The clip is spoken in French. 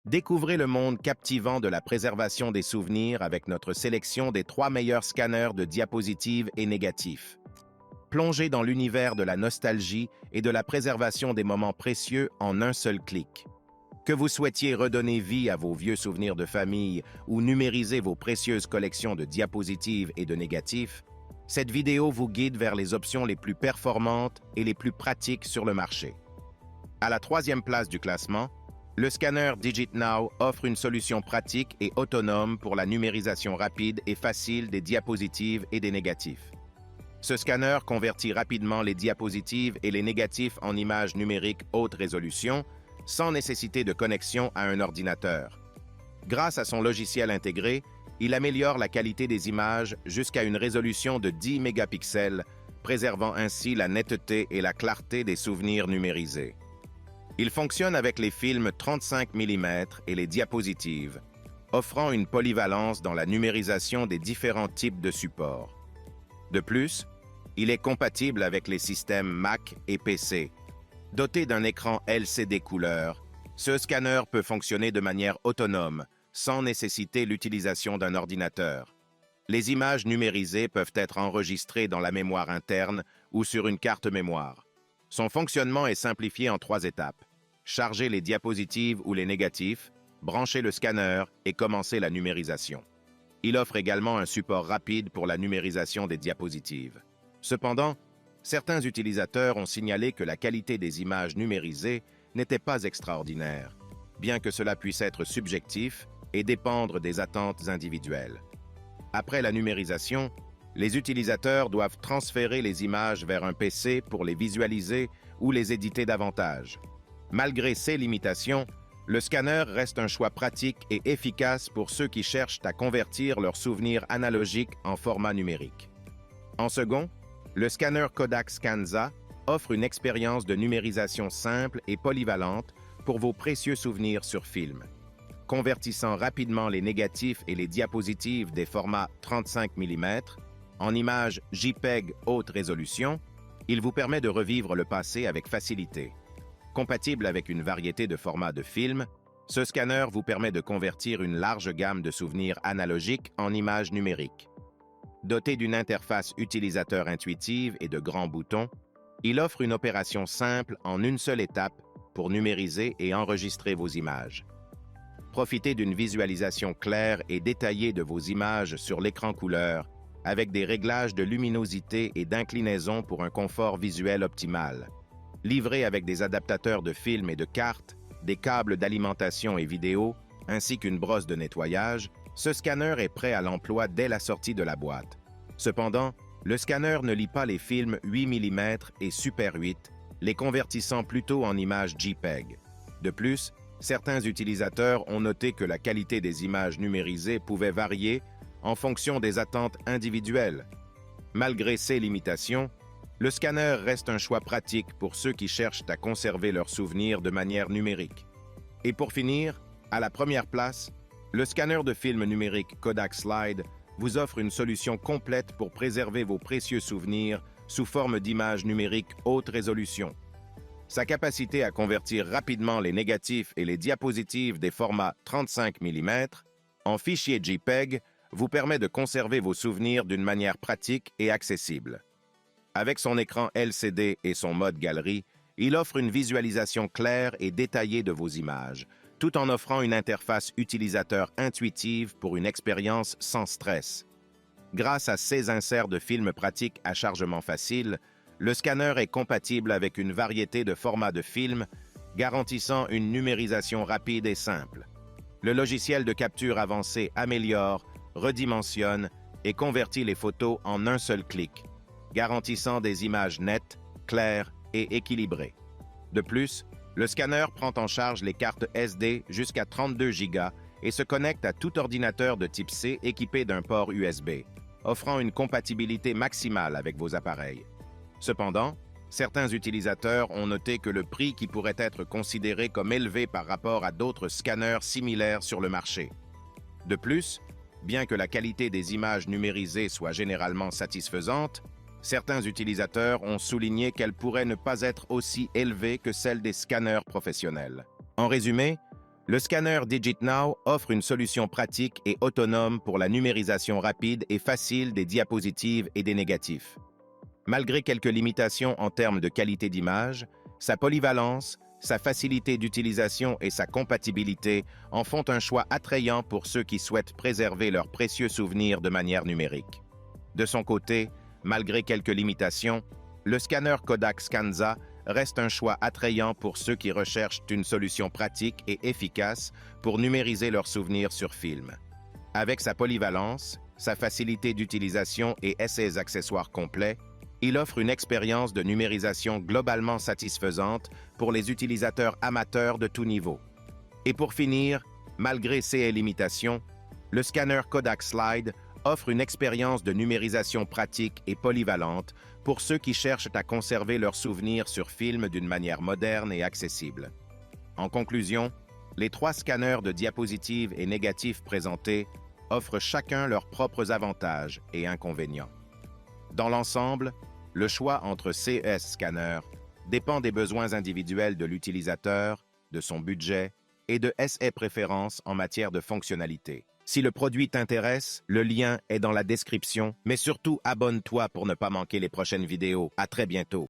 Découvrez le monde captivant de la préservation des souvenirs avec notre sélection des 3 meilleurs scanners de diapositives et négatifs. Plongez dans l'univers de la nostalgie et de la préservation des moments précieux en un seul clic. Que vous souhaitiez redonner vie à vos vieux souvenirs de famille ou numériser vos précieuses collections de diapositives et de négatifs, cette vidéo vous guide vers les options les plus performantes et les plus pratiques sur le marché. À la 3e place du classement, le scanner DigitNow offre une solution pratique et autonome pour la numérisation rapide et facile des diapositives et des négatifs. Ce scanner convertit rapidement les diapositives et les négatifs en images numériques haute résolution, sans nécessité de connexion à un ordinateur. Grâce à son logiciel intégré, il améliore la qualité des images jusqu'à une résolution de 10 mégapixels, préservant ainsi la netteté et la clarté des souvenirs numérisés. Il fonctionne avec les films 35 mm et les diapositives, offrant une polyvalence dans la numérisation des différents types de supports. De plus, il est compatible avec les systèmes Mac et PC. Doté d'un écran LCD couleur, ce scanner peut fonctionner de manière autonome, sans nécessiter l'utilisation d'un ordinateur. Les images numérisées peuvent être enregistrées dans la mémoire interne ou sur une carte mémoire. Son fonctionnement est simplifié en 3 étapes. Charger les diapositives ou les négatifs, brancher le scanner et commencer la numérisation. Il offre également un support rapide pour la numérisation des diapositives. Cependant, certains utilisateurs ont signalé que la qualité des images numérisées n'était pas extraordinaire, bien que cela puisse être subjectif et dépendre des attentes individuelles. Après la numérisation, les utilisateurs doivent transférer les images vers un PC pour les visualiser ou les éditer davantage. Malgré ces limitations, le scanner reste un choix pratique et efficace pour ceux qui cherchent à convertir leurs souvenirs analogiques en format numérique. En second, le scanner Kodak Scanza offre une expérience de numérisation simple et polyvalente pour vos précieux souvenirs sur film. Convertissant rapidement les négatifs et les diapositives des formats 35 mm en images JPEG haute résolution, il vous permet de revivre le passé avec facilité. Compatible avec une variété de formats de films, ce scanner vous permet de convertir une large gamme de souvenirs analogiques en images numériques. Doté d'une interface utilisateur intuitive et de grands boutons, il offre une opération simple en une seule étape pour numériser et enregistrer vos images. Profitez d'une visualisation claire et détaillée de vos images sur l'écran couleur, avec des réglages de luminosité et d'inclinaison pour un confort visuel optimal. Livré avec des adaptateurs de films et de cartes, des câbles d'alimentation et vidéo, ainsi qu'une brosse de nettoyage, ce scanner est prêt à l'emploi dès la sortie de la boîte. Cependant, le scanner ne lit pas les films 8 mm et Super 8, les convertissant plutôt en images JPEG. De plus, certains utilisateurs ont noté que la qualité des images numérisées pouvait varier en fonction des attentes individuelles. Malgré ces limitations, le scanner reste un choix pratique pour ceux qui cherchent à conserver leurs souvenirs de manière numérique. Et pour finir, à la première place, le scanner de film numérique Kodak Slide vous offre une solution complète pour préserver vos précieux souvenirs sous forme d'images numériques haute résolution. Sa capacité à convertir rapidement les négatifs et les diapositives des formats 35 mm en fichiers JPEG vous permet de conserver vos souvenirs d'une manière pratique et accessible. Avec son écran LCD et son mode galerie, il offre une visualisation claire et détaillée de vos images, tout en offrant une interface utilisateur intuitive pour une expérience sans stress. Grâce à ses inserts de films pratiques à chargement facile, le scanner est compatible avec une variété de formats de films, garantissant une numérisation rapide et simple. Le logiciel de capture avancé améliore, redimensionne et convertit les photos en un seul clic, garantissant des images nettes, claires et équilibrées. De plus, le scanner prend en charge les cartes SD jusqu'à 32 Go et se connecte à tout ordinateur de type C équipé d'un port USB, offrant une compatibilité maximale avec vos appareils. Cependant, certains utilisateurs ont noté que le prix qui pourrait être considéré comme élevé par rapport à d'autres scanners similaires sur le marché. De plus, bien que la qualité des images numérisées soit généralement satisfaisante, certains utilisateurs ont souligné qu'elle pourrait ne pas être aussi élevée que celle des scanners professionnels. En résumé, Le scanner DigitNow offre une solution pratique et autonome pour la numérisation rapide et facile des diapositives et des négatifs. Malgré quelques limitations en termes de qualité d'image, sa polyvalence, sa facilité d'utilisation et sa compatibilité en font un choix attrayant pour ceux qui souhaitent préserver leurs précieux souvenirs de manière numérique. De son côté, malgré quelques limitations, le scanner Kodak Scanza reste un choix attrayant pour ceux qui recherchent une solution pratique et efficace pour numériser leurs souvenirs sur film. Avec sa polyvalence, sa facilité d'utilisation et ses accessoires complets, il offre une expérience de numérisation globalement satisfaisante pour les utilisateurs amateurs de tout niveau. Et pour finir, malgré ses limitations, le scanner Kodak Slide offre une expérience de numérisation pratique et polyvalente pour ceux qui cherchent à conserver leurs souvenirs sur film d'une manière moderne et accessible. En conclusion, les 3 scanners de diapositives et négatifs présentés offrent chacun leurs propres avantages et inconvénients. Dans l'ensemble, le choix entre ces scanners dépend des besoins individuels de l'utilisateur, de son budget et de ses préférences en matière de fonctionnalité. Si le produit t'intéresse, le lien est dans la description, mais surtout abonne-toi pour ne pas manquer les prochaines vidéos. À très bientôt.